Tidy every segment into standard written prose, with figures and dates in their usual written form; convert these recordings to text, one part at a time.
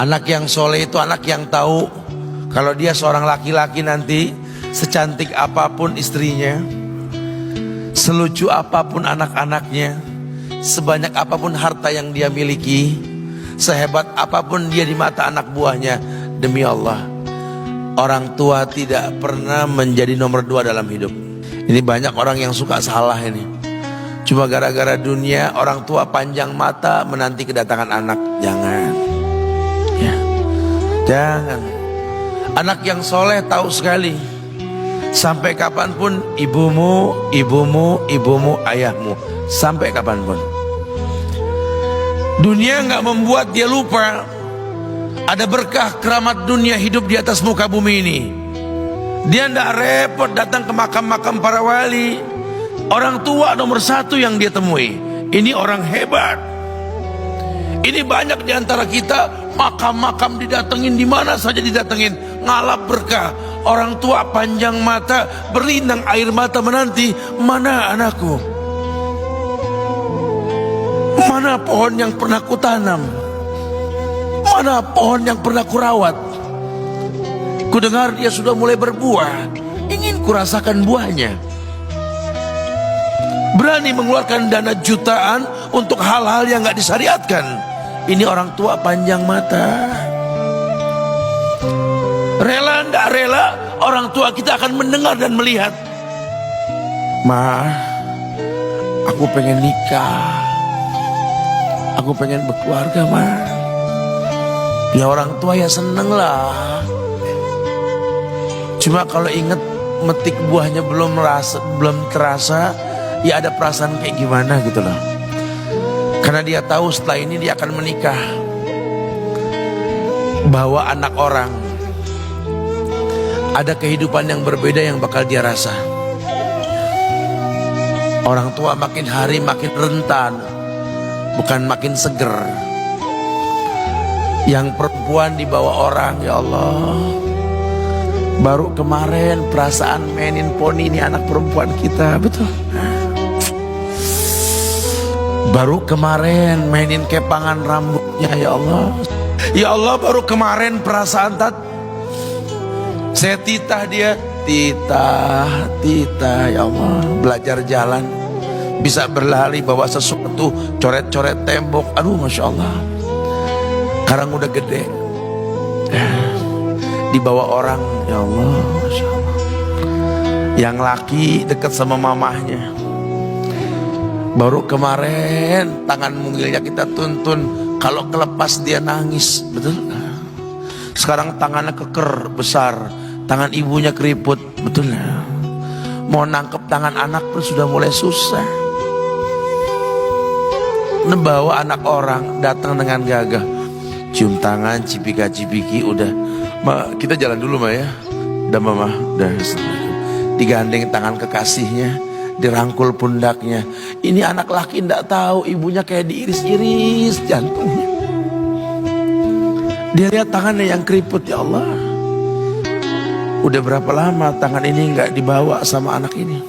Anak yang soleh itu anak yang tahu kalau dia seorang laki-laki nanti, secantik apapun istrinya, selucu apapun anak-anaknya, sebanyak apapun harta yang dia miliki, sehebat apapun dia di mata anak buahnya, demi Allah, orang tua tidak pernah menjadi nomor 2 dalam hidup. Ini banyak orang yang suka salah ini. Cuma gara-gara dunia, orang tua panjang mata menanti kedatangan anak. Jangan ya, jangan. Anak yang soleh tahu sekali, sampai kapanpun ibumu, ayahmu, sampai kapanpun. Dunia nggak membuat dia lupa ada berkah keramat dunia hidup di atas muka bumi ini. Dia nggak repot datang ke makam-makam para wali. Orang tua nomor 1 yang dia temui. Ini orang hebat. Ini banyak di antara kita, makam-makam didatengin, di mana saja didatengin, ngalap berkah. Orang tua panjang mata, berlinang air mata menanti, mana anakku? Mana pohon yang pernah kutanam? Mana pohon yang pernah kurawat? Kudengar dia sudah mulai berbuah, ingin kurasakan buahnya. Berani mengeluarkan dana jutaan untuk hal-hal yang gak disyariatkan. Ini orang tua panjang mata. Rela nggak rela, orang tua kita akan mendengar dan melihat. Ma, aku pengen nikah, aku pengen berkeluarga, ma. Ya orang tua ya seneng lah. Cuma kalau inget metik buahnya belum terasa, ya ada perasaan kayak gimana gitu loh. Karena dia tahu setelah ini dia akan menikah, bahwa anak orang ada kehidupan yang berbeda yang bakal dia rasa. Orang tua makin hari makin rentan, bukan makin seger. Yang perempuan dibawa orang, ya Allah. Baru kemarin perasaan mainin poni, ini anak perempuan kita, betul. Baru kemarin mainin kepangan rambutnya, ya Allah. Ya Allah, baru kemarin perasaan saya titah dia, titah, ya Allah. Belajar jalan, bisa berlari bawa sesuatu, coret-coret tembok, aduh Masya Allah. Sekarang udah gede, dibawa orang, ya Allah, Masya Allah. Yang laki dekat sama mamahnya. Baru kemarin tangan mungilnya kita tuntun, kalau kelepas dia nangis, betul. Sekarang tangannya keker besar, tangan ibunya keriput, betul. Mau nangkep tangan anak pun sudah mulai susah. Membawa anak orang datang dengan gagah, cium tangan, cipika-cipiki, udah. Ma, kita jalan dulu, Ma ya. Udah mama, udah. Digandeng tangan kekasihnya, dirangkul pundaknya. Ini anak laki ndak tahu ibunya kayak diiris-iris jantungnya. Dia lihat tangannya yang keriput, ya Allah. Udah berapa lama tangan ini nggak dibawa sama anak ini?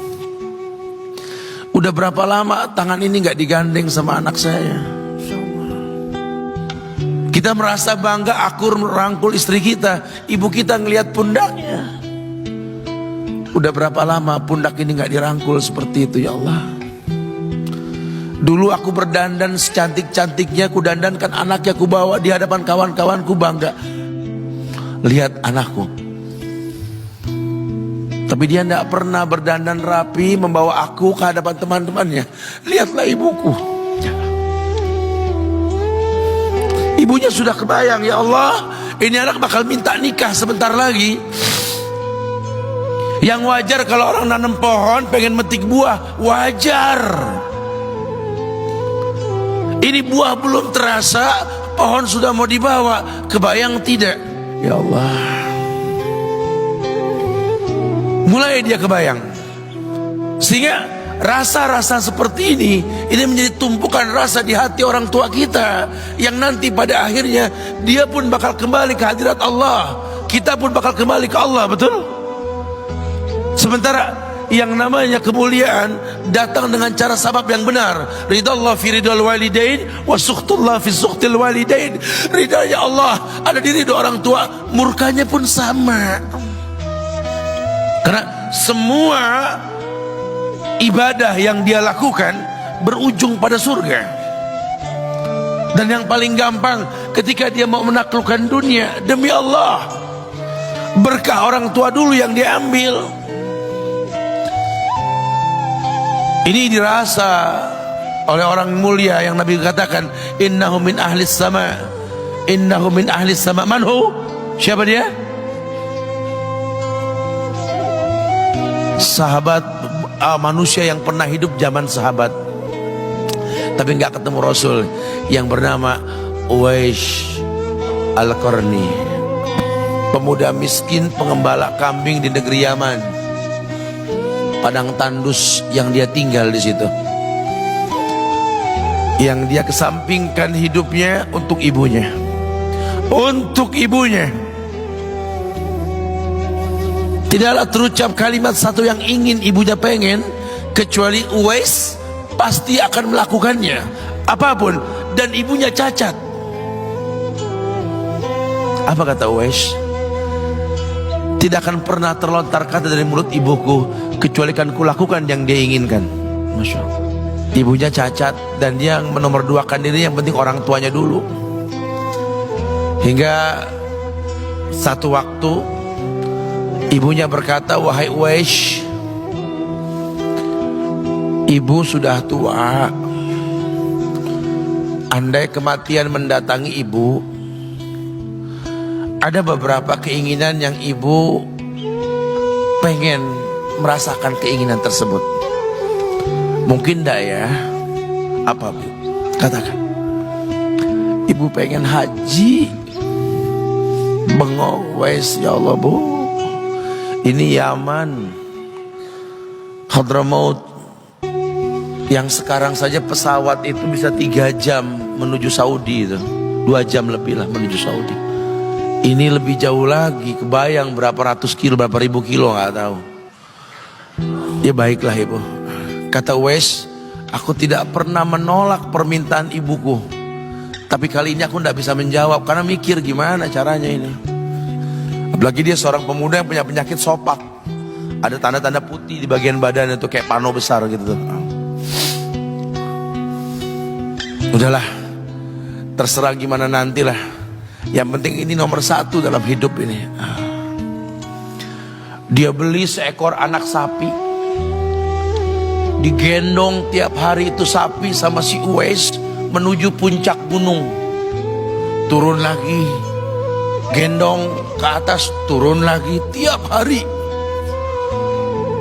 Udah berapa lama tangan ini nggak digandeng sama anak saya? Kita merasa bangga akur merangkul istri kita, ibu kita ngelihat pundaknya. Udah berapa lama pundak ini nggak dirangkul seperti itu, ya Allah. Dulu aku berdandan secantik-cantiknya, ku dandankan anaknya, ku bawa di hadapan kawan-kawanku bangga. Lihat anakku. Tapi dia tidak pernah berdandan rapi membawa aku ke hadapan teman-temannya. Lihatlah ibuku. Ibunya sudah kebayang, ya Allah, ini anak bakal minta nikah sebentar lagi. Yang wajar kalau orang nanam pohon pengen metik buah, wajar. Ini buah belum terasa, pohon sudah mau dibawa. Kebayang tidak? Ya Allah. Mulai dia kebayang. Sehingga rasa-rasa seperti ini menjadi tumpukan rasa di hati orang tua kita, yang nanti pada akhirnya dia pun bakal kembali ke hadirat Allah, kita pun bakal kembali ke Allah, betul? Sementara yang namanya kemuliaan datang dengan cara sabab yang benar. Ridallah fi ridal walidain wa sukhtullah fi sukhtil walidain. Ridanya Allah ada di ridho orang tua, murkanya pun sama. Karena semua ibadah yang dia lakukan berujung pada surga. Dan yang paling gampang ketika dia mau menaklukkan dunia, demi Allah, berkah orang tua dulu yang dia ambil. Ini dirasa oleh orang mulia yang Nabi katakan, innahu min ahlis sama, innahu min ahlis sama. Manhu? Siapa dia? Sahabat, manusia yang pernah hidup zaman sahabat tapi nggak ketemu Rasul, yang bernama Uwais Al-Qarni, pemuda miskin pengembala kambing di negeri Yaman. Padang tandus yang dia tinggal di situ, yang dia kesampingkan hidupnya untuk ibunya, untuk ibunya. Tidaklah terucap kalimat satu yang ingin ibunya pengen, kecuali Uwais pasti akan melakukannya apapun, dan ibunya cacat. Apa kata Uwais? Tidak akan pernah terlontar kata dari mulut ibuku kecuali kan kulakukan yang dia inginkan. Masya Allah. Ibunya cacat dan dia menomorduakan diri, yang penting orang tuanya dulu. Hingga satu waktu ibunya berkata, wahai Uwais, ibu sudah tua. Andai kematian mendatangi ibu, ada beberapa keinginan yang ibu pengen merasakan keinginan tersebut. Mungkin enggak ya? Apa Bu? Katakan. Ibu pengen haji. Bengong, Wais, ya Allah Bu, ini Yaman, Hadramaut, yang sekarang saja pesawat itu bisa 3 jam menuju Saudi itu, 2 jam lebih lah menuju Saudi. Ini lebih jauh lagi, kebayang berapa ratus kilo, berapa ribu kilo, nggak tahu. Ya baiklah ibu, kata Uwais, aku tidak pernah menolak permintaan ibuku, tapi kali ini aku tidak bisa menjawab karena mikir gimana caranya ini. Apalagi dia seorang pemuda yang punya penyakit sopak, ada tanda-tanda putih di bagian badan itu kayak pano besar gitu tuh. Udahlah, terserah gimana nantilah. Yang penting ini nomor 1 dalam hidup ini. Dia beli seekor anak sapi, digendong tiap hari itu sapi sama si Uwais menuju puncak gunung. Turun lagi, gendong ke atas, turun lagi tiap hari.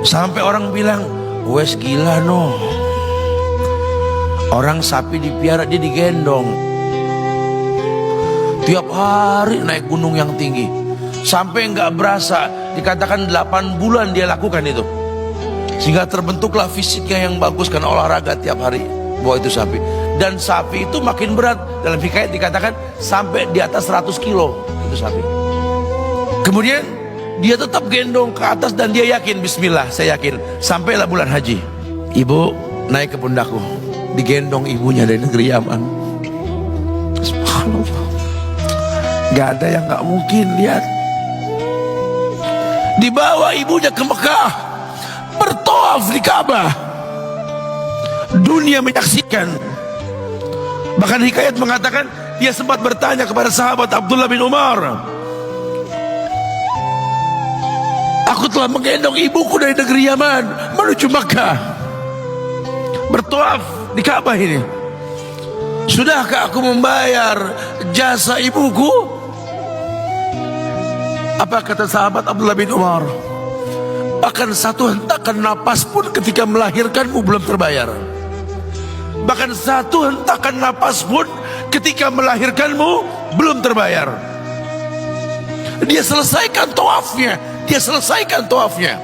Sampai orang bilang, Uwais gila no. Orang sapi dipiara, dia digendong tiap hari naik gunung yang tinggi. Sampai nggak berasa, dikatakan 8 bulan dia lakukan itu. Sehingga terbentuklah fisiknya yang bagus karena olahraga tiap hari bawa itu sapi. Dan sapi itu makin berat, dalam hikayat dikatakan sampai di atas 100 kilo itu sapi. Kemudian dia tetap gendong ke atas dan dia yakin, bismillah saya yakin, sampailah bulan haji. Ibu naik ke pundakku, digendong ibunya dari negeri Yaman. Subhanallah, gak ada yang gak mungkin. Lihat, dibawa ibunya ke Mekah, bertawaf di Ka'bah, dunia menyaksikan. Bahkan hikayat mengatakan dia sempat bertanya kepada sahabat Abdullah bin Umar, aku telah menggendong ibuku dari negeri Yaman menuju Mekah, bertawaf di Ka'bah ini, sudahkah aku membayar jasa ibuku? Apa kata sahabat Abdullah bin Umar? Bahkan satu hentakan napas pun ketika melahirkanmu belum terbayar. Bahkan satu hentakan napas pun ketika melahirkanmu belum terbayar. Dia selesaikan tawafnya, dia selesaikan tawafnya.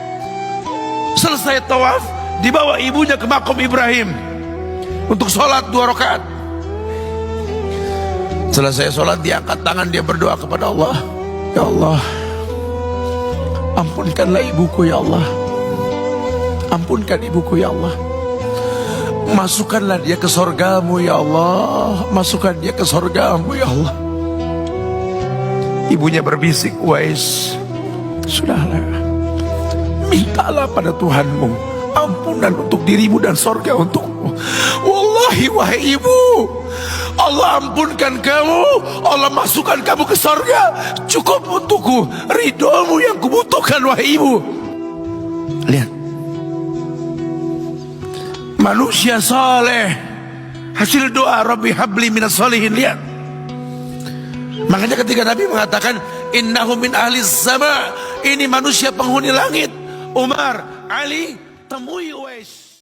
Selesai tawaf, dibawa ibunya ke makom Ibrahim untuk sholat 2 rakaat. Selesai sholat, dia angkat tangan, dia berdoa kepada Allah, ya Allah, ampunkanlah ibuku ya Allah. Ampunkan ibuku ya Allah. Masukkanlah dia ke sorgamu ya Allah. Masukkan dia ke sorgamu ya Allah. Ibunya berbisik, Uwais, sudahlah, mintalah pada Tuhanmu ampunan untuk dirimu dan sorga untukmu. Wallahi wahai ibu, Allah ampunkan kamu, Allah masukkan kamu ke sorga, cukup untukku. Ridhomu yang kubutuhkan wahai ibu. Lihat, manusia saleh, hasil doa Rabbi habli minas solihin. Lihat, makanya ketika Nabi mengatakan innahu min ahli sama, ini manusia penghuni langit. Umar, Ali, temui Uwais.